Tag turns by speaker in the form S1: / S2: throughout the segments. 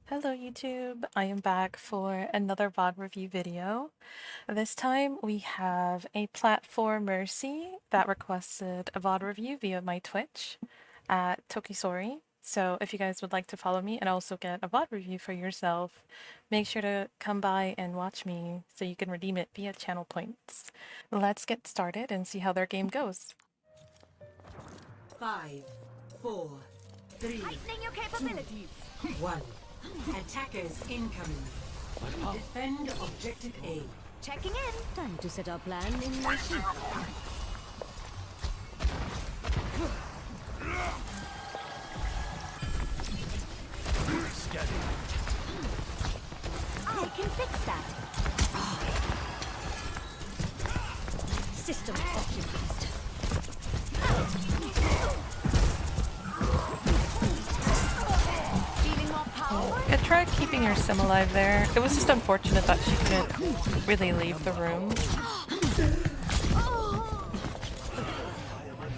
S1: Hello YouTube, I am back for another VOD review video. This time we have a Plat for Mercy that requested a VOD review via my Twitch at Tokisori. So if you guys would like to follow me and also get a VOD review for yourself, make sure to come by and watch me so you can redeem it via channel points. Let's get started and see how their game goes.
S2: 5, 4, 3,
S3: Tightening your capabilities.
S2: 1. Attackers incoming. Defend objective A.
S3: Checking in. Time to set our plan in motion. I can fix that. System optimized. Feeling more power?
S1: Yeah, try keeping your sim alive there. It was just unfortunate that she couldn't really leave the room.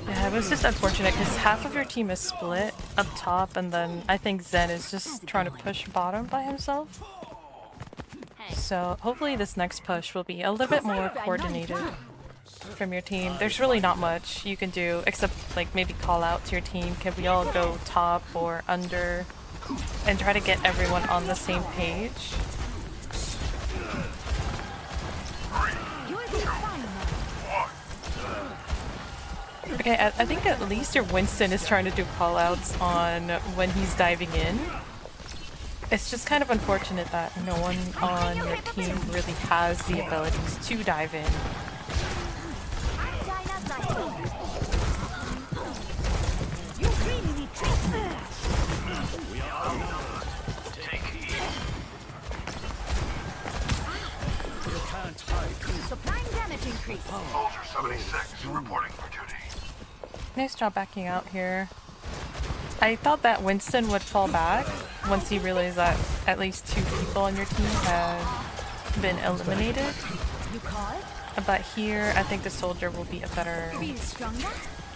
S1: Yeah, it was just unfortunate because half of your team is split up top, and then I think Zen is just trying to push bottom by himself. So hopefully this next push will be a little bit more coordinated from your team. There's really not much you can do except like maybe call out to your team. Can we all go top or under and try to get everyone on the same page? Okay, I think at least your Winston is trying to do callouts on when he's diving in. It's just kind of unfortunate that no one on your team really has the abilities to dive in.
S3: You really need Supplying damage increase.
S4: Soldier 76 reporting for duty.
S1: Nice job backing out here. I thought that Winston would fall back once he realized that at least 2 people on your team had been eliminated.
S3: You call it?
S1: But here, I think the soldier will be a better
S3: Feel stronger?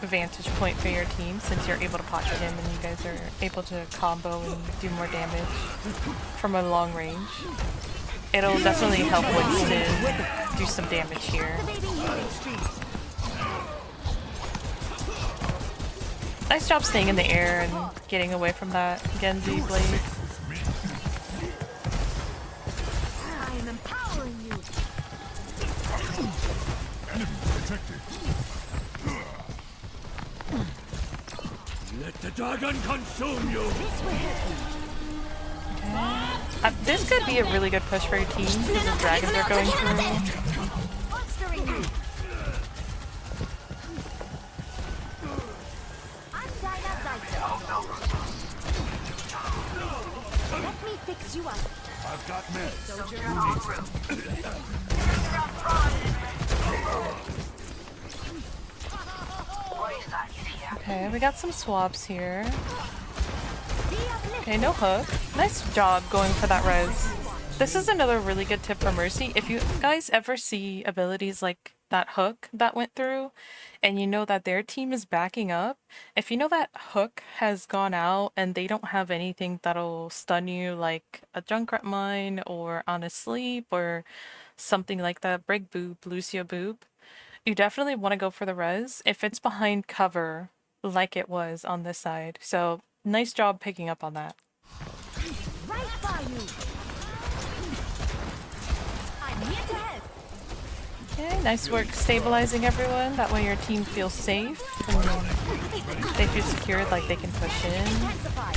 S1: vantage point for your team since you're able to pocket him and you guys are able to combo and do more damage from a long range. It'll definitely help Winston do some damage here.
S3: Activating healing stream.
S1: Nice job staying in the air and getting away from that Genji blade.
S3: I am empowering you.
S4: Let the dragon consume you!
S3: This will help you.
S1: This could be a really good push for your team because the dragons are going through.
S3: Monstering you. Let me fix you up.
S4: I've got meds.
S3: Soldier en route.
S1: Okay, we got some swaps here. Okay, no hook. Nice job going for that res. This is another really good tip for Mercy. If you guys ever see abilities like that hook that went through, and you know that their team is backing up, if you know that hook has gone out and they don't have anything that'll stun you like a Junkrat mine or on a sleep or something like that, break boob, Lucio boob, you definitely want to go for the res if it's behind cover like it was on this side. So nice job picking up on that.
S3: Right by you. I'm here to help.
S1: Okay, nice work stabilizing everyone. That way your team feels safe and they feel secured, like they can push in.
S3: Intensify.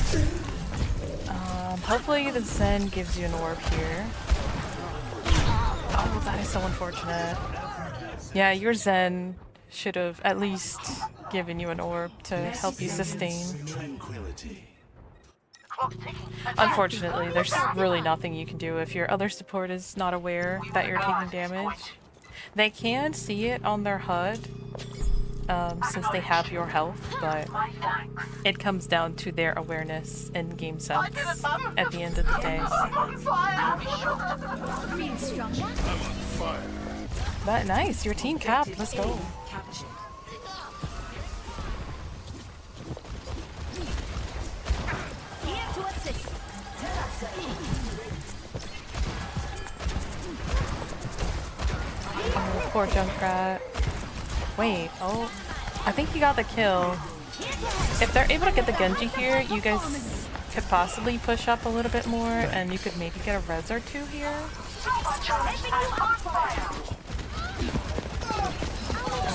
S1: Hopefully the Zen gives you an orb here. Oh, that is so unfortunate. Yeah, your Zen should have at least given you an orb to help you sustain. Unfortunately, there's really nothing you can do if your other support is not aware that you're taking damage. They can see it on their HUD since they have your health, but it comes down to their awareness and game sense at the end of the day.
S3: Feel stronger?
S1: But nice, your team capped. Let's go.
S2: Captured.
S3: Here to assist.
S1: Poor Junkrat. Wait, oh. I think he got the kill. If they're able to get the Genji here, you guys could possibly push up a little bit more, and you could maybe get a res or two here.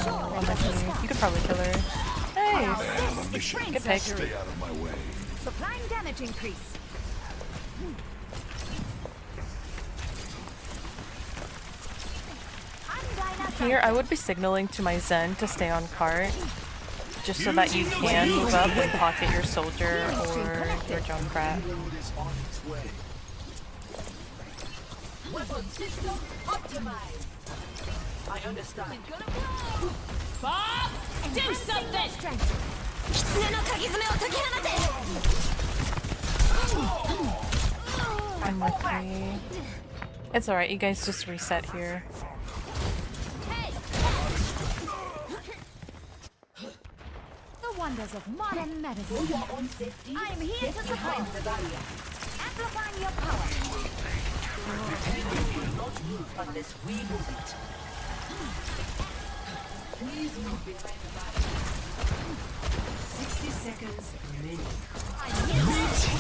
S1: Oh, unlucky. You could probably kill her. Nice! Good pick.
S4: Stay out of my way.
S3: Supplying damage increase.
S1: Here, I would be signaling to my Zen to stay on cart, just so that you can move up and pocket your soldier or your Junkrat.
S2: Weapon system optimized. I understand.
S3: Bob, do something!
S1: Unlucky. It's alright, you guys just reset here.
S3: The wonders of modern medicine. I'm here to support. Amplifying your power.
S2: Unless we move it. Please move behind the back. 60 seconds remaining.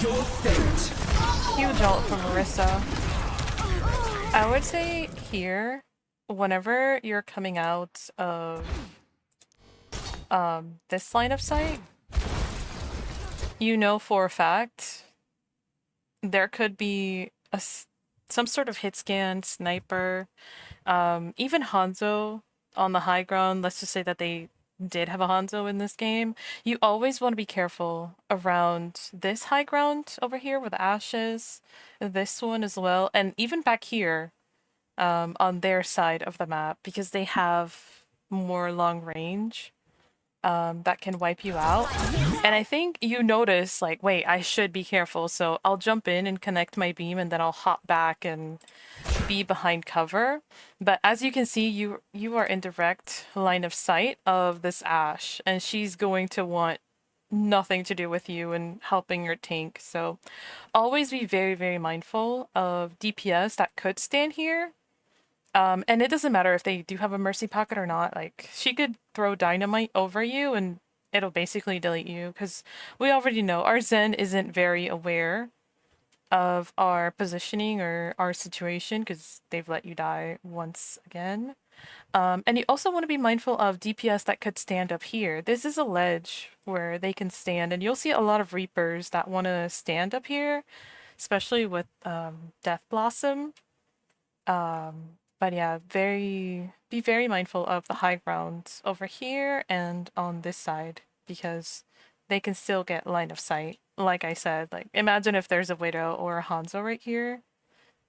S4: Your fate.
S1: Huge ult from Marissa. I would say here, whenever you're coming out of this line of sight, you know for a fact there could be some sort of hit scan, sniper, even Hanzo on the high ground. Let's just say that they did have a Hanzo in this game. You always want to be careful around this high ground over here where the ash is, this one as well, and even back here on their side of the map, because they have more long range that can wipe you out. And I think you notice, like, wait, I should be careful, so I'll jump in and connect my beam, and then I'll hop back and be behind cover. But as you can see, you are in direct line of sight of this Ashe, and she's going to want nothing to do with you and helping your tank. So always be very, very mindful of DPS that could stand here. And it doesn't matter if they do have a mercy pocket or not. Like, she could throw dynamite over you and it'll basically delete you, because we already know our Zen isn't very aware of our positioning or our situation, because they've let you die once again. And you also want to be mindful of DPS that could stand up here. This is a ledge where they can stand, and you'll see a lot of Reapers that want to stand up here, especially with Death Blossom. But yeah, be very mindful of the high ground over here and on this side, because they can still get line of sight. Like I said, like, imagine if there's a Widow or a Hanzo right here.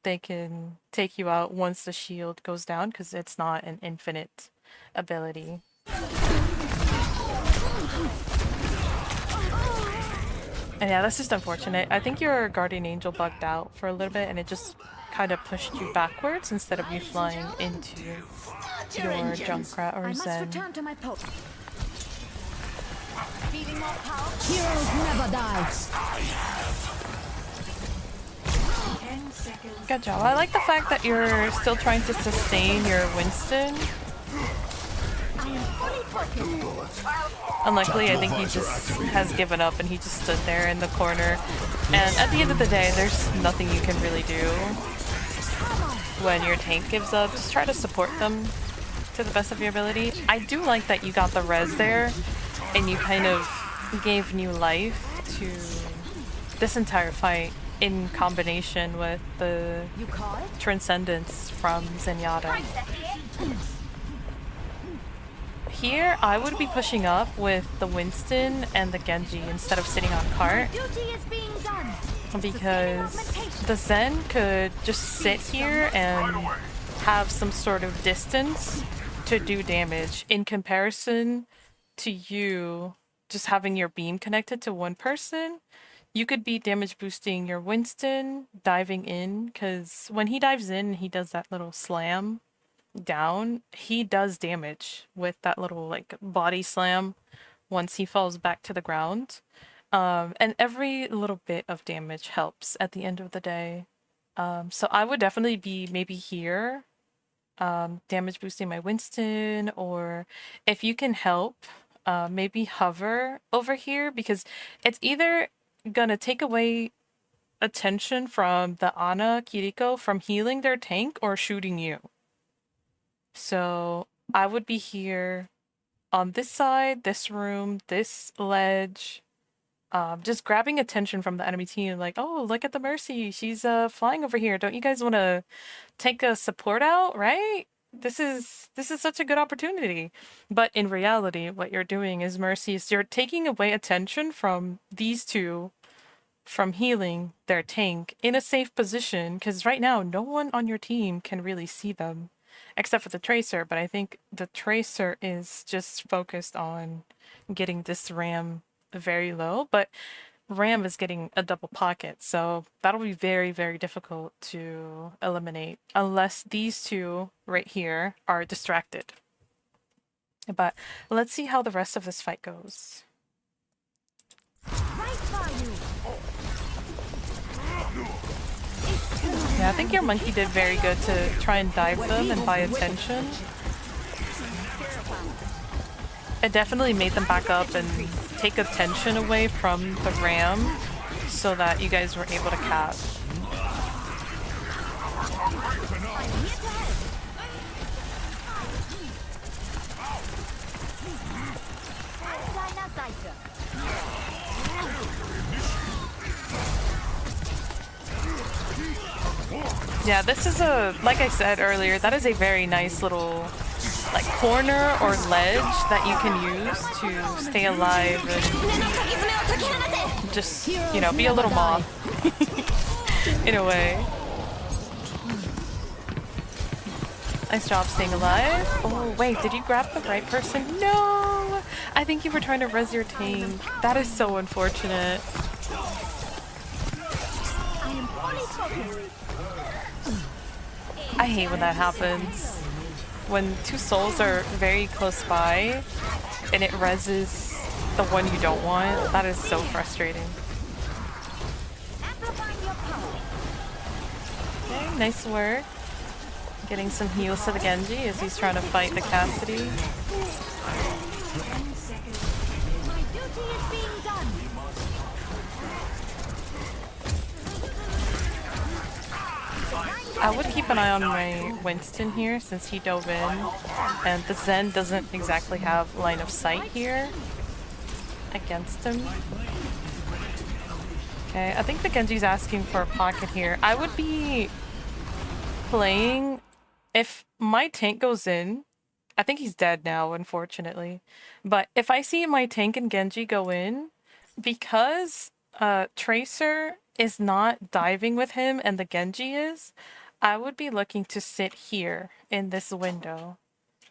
S1: They can take you out once the shield goes down, because it's not an infinite ability. And yeah, that's just unfortunate. I think your Guardian Angel bugged out for a little bit, and it just kind of pushed you backwards instead of you flying into your Junkrat or
S3: I must
S1: Zen.
S3: return to my post. Feeding more power. Heroes never die.
S2: 10 seconds.
S1: Good job. I like the fact that you're still trying to sustain your Winston.
S3: I am fully focused.
S1: Unluckily, I think he just has given up and he just stood there in the corner. And at the end of the day, there's nothing you can really do when your tank gives up. Just try to support them to the best of your ability. I do like that you got the res there and you kind of gave new life to this entire fight in combination with the
S3: You call it?
S1: Transcendence from Zenyatta. Here, I would be pushing up with the Winston and the Genji instead of sitting on cart,
S3: Duty is being done.
S1: because the Zen could just sit here and have some sort of distance to do damage in comparison to you just having your beam connected to one person. You could be damage boosting your Winston, diving in, because when he dives in and he does that little slam down, he does damage with that little like body slam once he falls back to the ground. And every little bit of damage helps at the end of the day. So I would definitely be maybe here damage boosting my Winston, or if you can help, maybe hover over here, because it's either gonna take away attention from the Ana Kiriko from healing their tank or shooting you. So I would be here on this side, this room, this ledge, just grabbing attention from the enemy team, like, oh, look at the Mercy, she's flying over here. Don't you guys want to take a support out, right? This is such a good opportunity. But in reality, what you're doing is Mercy, is you're taking away attention from these two from healing their tank in a safe position, because right now no one on your team can really see them except for the Tracer, but I think the Tracer is just focused on getting this Ram very low, but Ram is getting a double pocket, so that'll be very, very difficult to eliminate unless these two right here are distracted. But let's see how the rest of this fight goes.
S3: Right by you.
S1: Yeah, I think your monkey did very good to try and dive them and buy attention. It definitely made them back up and take attention away from the Ram so that you guys were able to catch. Yeah, this is a, like I said earlier, that is a very nice little like corner or ledge that you can use to stay alive and just, you know, be a little moth in a way. Nice job staying alive. Oh wait, did you grab the right person? No! I think you were trying to res your tank. That is so unfortunate. I hate when that happens. When two souls are very close by and it reses the one you don't want, that is so frustrating. Okay, nice work. Getting some heals to the Genji as he's trying to fight the Cassidy.
S3: 10 seconds. My duty is being done.
S1: I would keep an eye on my Winston here since he dove in, and the Zen doesn't exactly have line of sight here against him. Okay, I think the Genji's asking for a pocket here. I would be playing, if my tank goes in, I think he's dead now, unfortunately, but if I see my tank and Genji go in, because Tracer is not diving with him and the Genji is, I would be looking to sit here in this window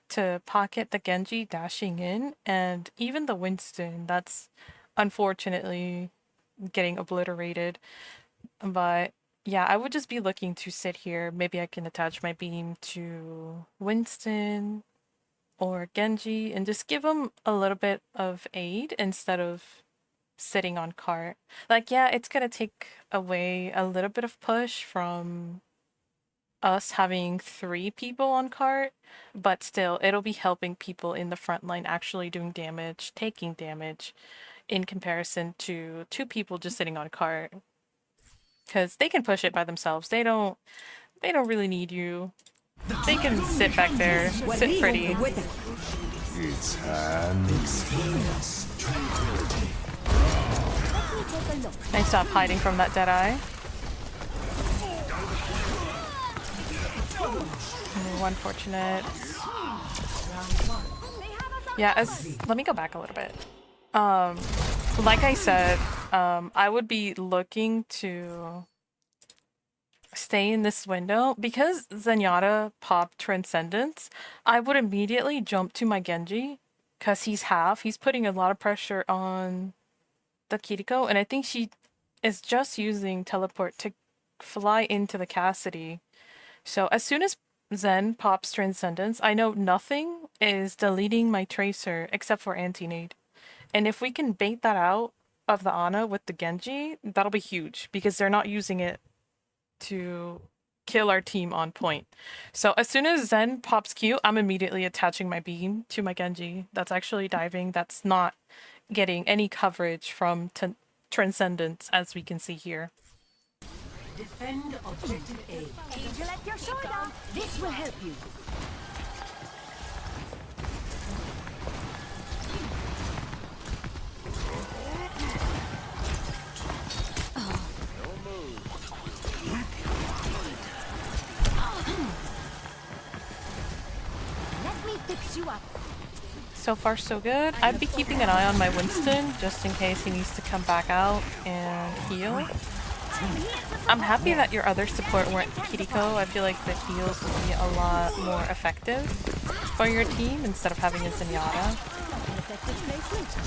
S1: to pocket the Genji dashing in, and even the Winston that's unfortunately getting obliterated. But yeah, I would just be looking to sit here. Maybe I can attach my beam to Winston or Genji and just give them a little bit of aid instead of sitting on cart. Like, yeah, it's gonna take away a little bit of push from us having 3 people on cart, but still, it'll be helping people in the front line actually doing damage, taking damage, in comparison to 2 people just sitting on cart. Because they can push it by themselves. They don't really need you. They can sit back there, sit pretty.
S5: It's an experience. Tranquility.
S1: Nice job hiding from that Deadeye. Unfortunate. Yeah, let me go back a little bit. Like I said, I would be looking to stay in this window because Zenyatta popped Transcendence. I would immediately jump to my Genji because he's putting a lot of pressure on the Kiriko, and I think she is just using teleport to fly into the Cassidy. So as soon as Zen pops Transcendence, I know nothing is deleting my Tracer except for Anti-Nade. And if we can bait that out of the Ana with the Genji, that'll be huge because they're not using it to kill our team on point. So as soon as Zen pops Q, I'm immediately attaching my beam to my Genji. That's actually diving. That's not getting any coverage from Transcendence, as we can see here.
S2: Defend objective A.
S3: Angel at your shoulder. This will help you. Let me fix you up.
S1: So far, so good. I'd be keeping an eye on my Winston, just in case he needs to come back out and heal. I'm happy that your other support weren't Kiriko. I feel like the heals would be a lot more effective for your team instead of having a Zenyatta.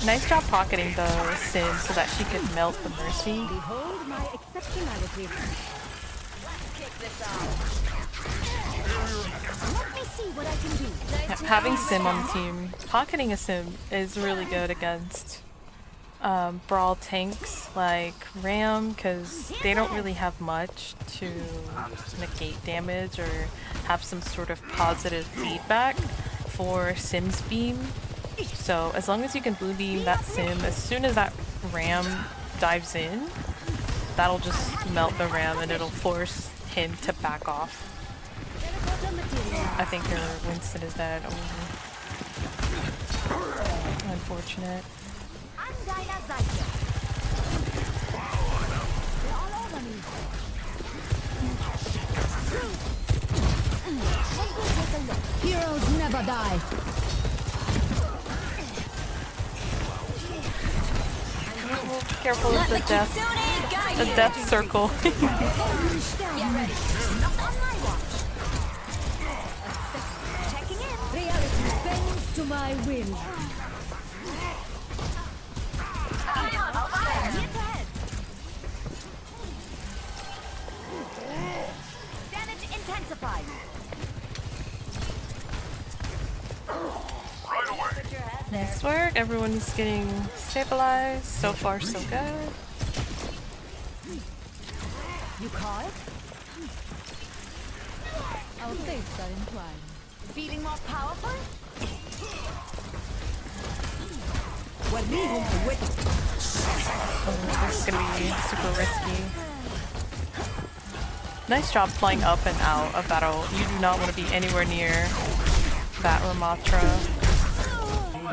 S1: Nice job pocketing the Sim so that she could melt the Mercy.
S3: Behold my exceptionality. Let me see what I can do.
S1: Yeah, having Sim on the team, pocketing a Sim is really good against brawl tanks like Ram, because they don't really have much to negate damage or have some sort of positive feedback for Sim's beam. So as long as you can blue beam that Sim, as soon as that Ram dives in, that'll just melt the Ram and it'll force him to back off. I think your Winston is dead. Oh. Unfortunate.
S3: Heroes never die.
S1: Careful of the death circle.
S3: Checking in. Reality bends to my will. Damage intensified.
S1: Nice work. Everyone's getting stabilized. So far, so good.
S3: You caught? Our fates are entwined. Feeling more powerful?
S1: Oh, this is gonna be super risky. Nice job flying up and out of battle. You do not want to be anywhere near that Ramatra.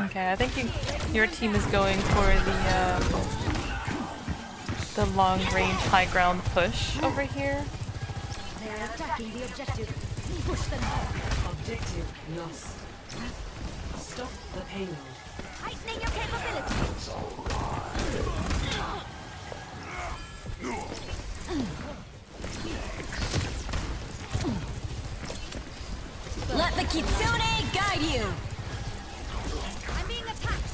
S1: Okay, I think your team is going for the long range high ground push over here.
S3: They're attacking the objective. Push them.
S2: Objective lost. Stop the payload.
S3: Heightening your capabilities.
S6: Let the Kitsune guide you!
S3: I'm being attacked.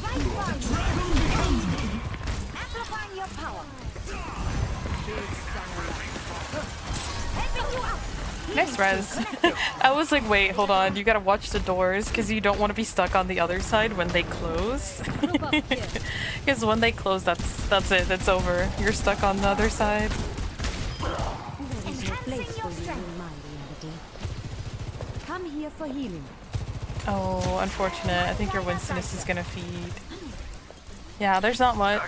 S3: Right by you. Amplifying your power. Helping you out.
S1: Nice res. I was like, wait, hold on. You gotta watch the doors because you don't want to be stuck on the other side when they close. Because when they close, that's it. That's over. You're stuck on the other side.
S3: Enhancing your strength. Come here for healing.
S1: Oh, unfortunate. I think your Winston is gonna feed. Yeah, there's not much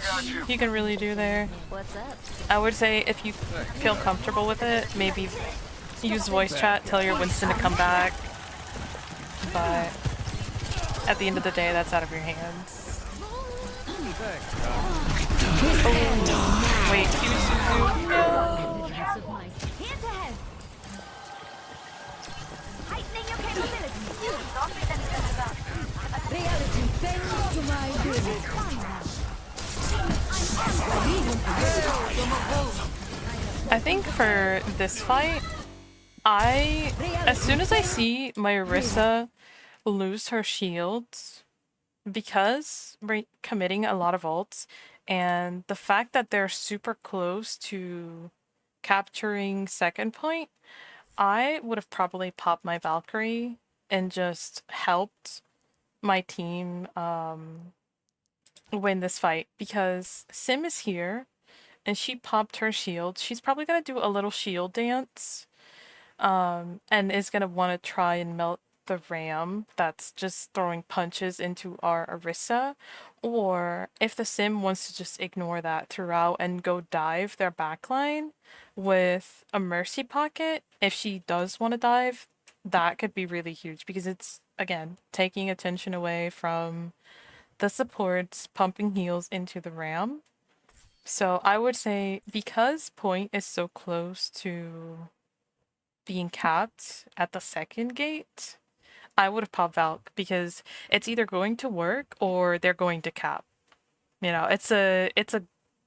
S1: you can really do there.
S6: What's up?
S1: I would say if you feel comfortable with it, maybe use voice chat, tell your Winston to come back. But at the end of the day, that's out of your hands. Oh, wait, Q no.
S3: Here to help. Heightening your capabilities. Reality bends to my will.
S1: I think for this fight, as soon as I see my Orisa lose her shields, because we're committing a lot of ults, and the fact that they're super close to capturing second point, I would have probably popped my Valkyrie and just helped my team win this fight, because Sim is here, and she popped her shield, she's probably gonna do a little shield dance, and is gonna want to try and melt the ram that's just throwing punches into our Orisa. Or if the sim wants to just ignore that throughout and go dive their backline with a mercy pocket, if she does want to dive, that could be really huge because it's, again, taking attention away from the supports pumping heals into the ram. So I would say because point is so close to being capped at the second gate, I would have popped Valk because it's either going to work or they're going to cap. You know, it's a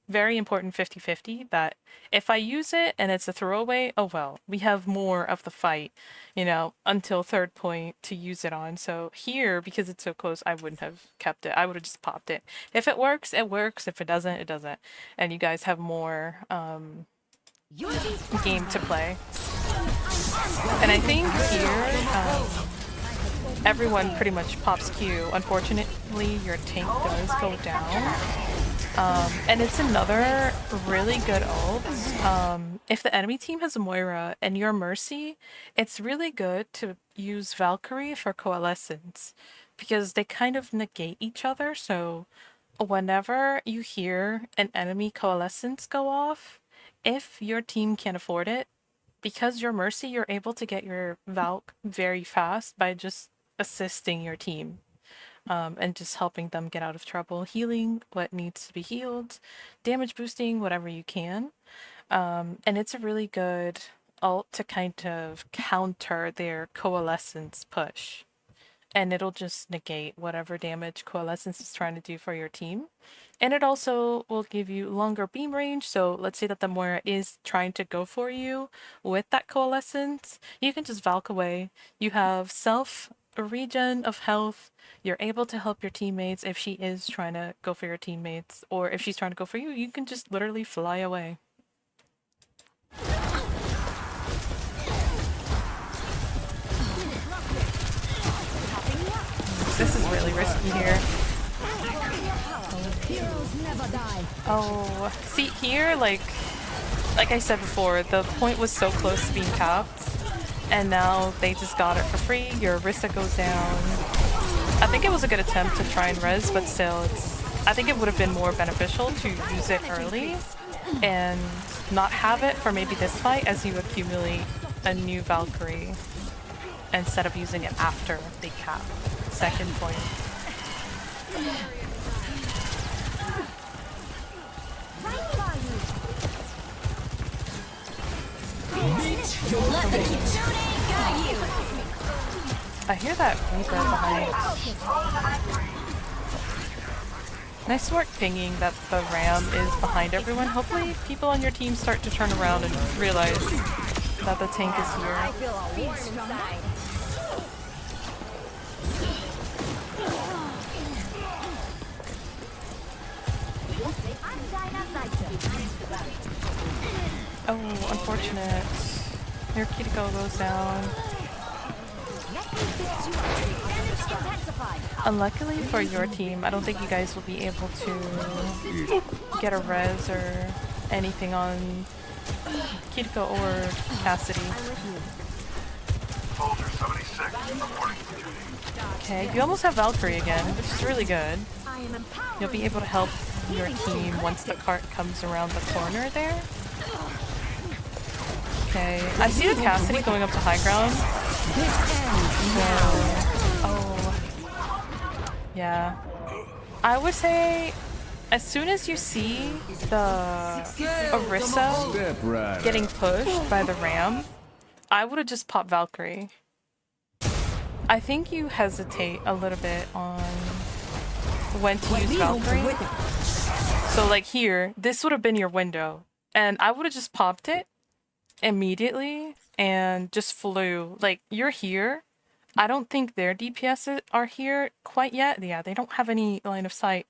S1: very important 50-50 that if I use it and it's a throwaway, oh well, we have more of the fight, you know, until third point to use it on. So here, because it's so close, I wouldn't have kept it. I would have just popped it. If it works, it works. If it doesn't, it doesn't. And you guys have more game to play. And I think here, everyone pretty much pops Q. Unfortunately, your tank does go down. And it's another really good ult. If the enemy team has a Moira and you're Mercy, it's really good to use Valkyrie for Coalescence because they kind of negate each other. So whenever you hear an enemy Coalescence go off, if your team can't afford it, because you're Mercy, you're able to get your Valk very fast by just assisting your team. And just helping them get out of trouble, healing what needs to be healed, damage boosting whatever you can. And it's a really good ult to kind of counter their Coalescence push. And it'll just negate whatever damage Coalescence is trying to do for your team. And it also will give you longer beam range. So let's say that the Moira is trying to go for you with that Coalescence. You can just Valk away. You have self regen of health. You're able to help your teammates if she is trying to go for your teammates. Or if she's trying to go for you, you can just literally fly away. This is really risky here. Oh, see here, like I said before, the point was so close to being capped, and now they just got it for free. Your Orisa goes down. I think it was a good attempt to try and res, but still, I think it would have been more beneficial to use it early and not have it for maybe this fight as you accumulate a new Valkyrie instead of using it after they cap. Second point.
S6: Let the Kitsune guide you.
S1: I hear that Reaper behind. Nice work pinging that the ram is behind everyone. Hopefully people on your team start to turn around and realize that the tank is here.
S6: I feel all warm inside.
S1: Oh, unfortunate. Your Kiriko goes down. Unluckily for your team, I don't think you guys will be able to get a res or anything on Kiriko or Cassidy. Okay, you almost have Valkyrie again, which is really good. You'll be able to help your team once the cart comes around the corner there. Okay, I see the Cassidy going up to high ground. So, oh, yeah. I would say, as soon as you see the Orisa getting pushed by the ram, I would have just popped Valkyrie. I think you hesitate a little bit on when to use Valkyrie. So like here, this would have been your window, and I would have just popped it immediately and just flew. Like, you're here. I don't think their DPS are here quite yet. Yeah, they don't have any line of sight.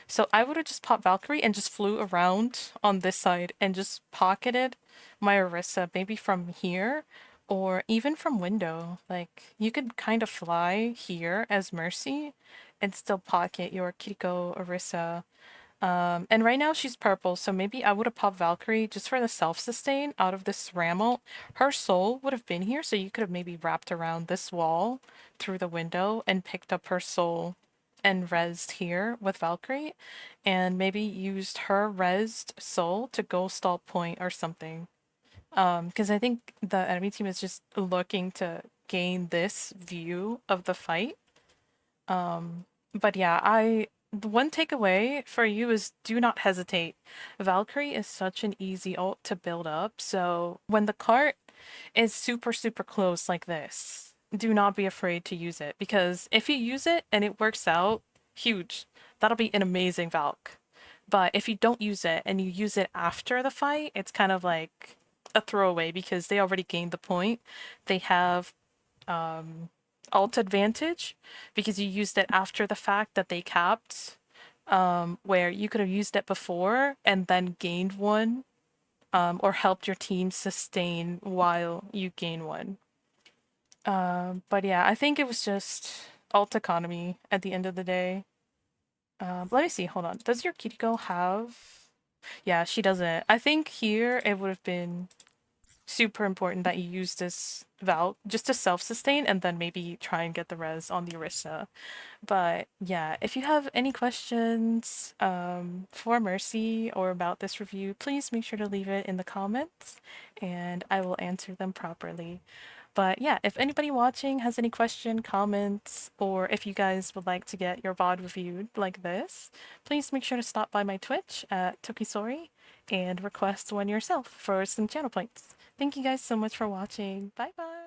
S1: So I would have just popped Valkyrie and just flew around on this side and just pocketed my Orisa, maybe from here or even from window. Like, you could kind of fly here as Mercy and still pocket your Kiriko Orisa And right now she's purple, so maybe I would have popped Valkyrie just for the self-sustain out of this Ramel. Her soul would have been here, so you could have maybe wrapped around this wall through the window and picked up her soul and rezzed here with Valkyrie, and maybe used her rezzed soul to go stall point or something. Because I think the enemy team is just looking to gain this view of the fight. But yeah, the one takeaway for you is do not hesitate. Valkyrie is such an easy ult to build up, so when the cart is super, super close like this, do not be afraid to use it, because if you use it and it works out, huge. That'll be an amazing Valk. But if you don't use it and you use it after the fight, it's kind of like a throwaway because they already gained the point. They have alt advantage because you used it after the fact that they capped, where you could have used it before and then gained one, or helped your team sustain while you gain one. But yeah, I think it was just alt economy at the end of the day. Let me see, hold on. Does your Kiriko have... Yeah, she doesn't. I think here it would have been super important that you use this Valk just to self-sustain and then maybe try and get the res on the Orisa. But yeah, if you have any questions for Mercy or about this review, please make sure to leave it in the comments and I will answer them properly. But yeah, if anybody watching has any question, comments, or if you guys would like to get your VOD reviewed like this, please make sure to stop by my Twitch at Tokisori and request one yourself for some channel points. Thank you guys so much for watching. Bye bye!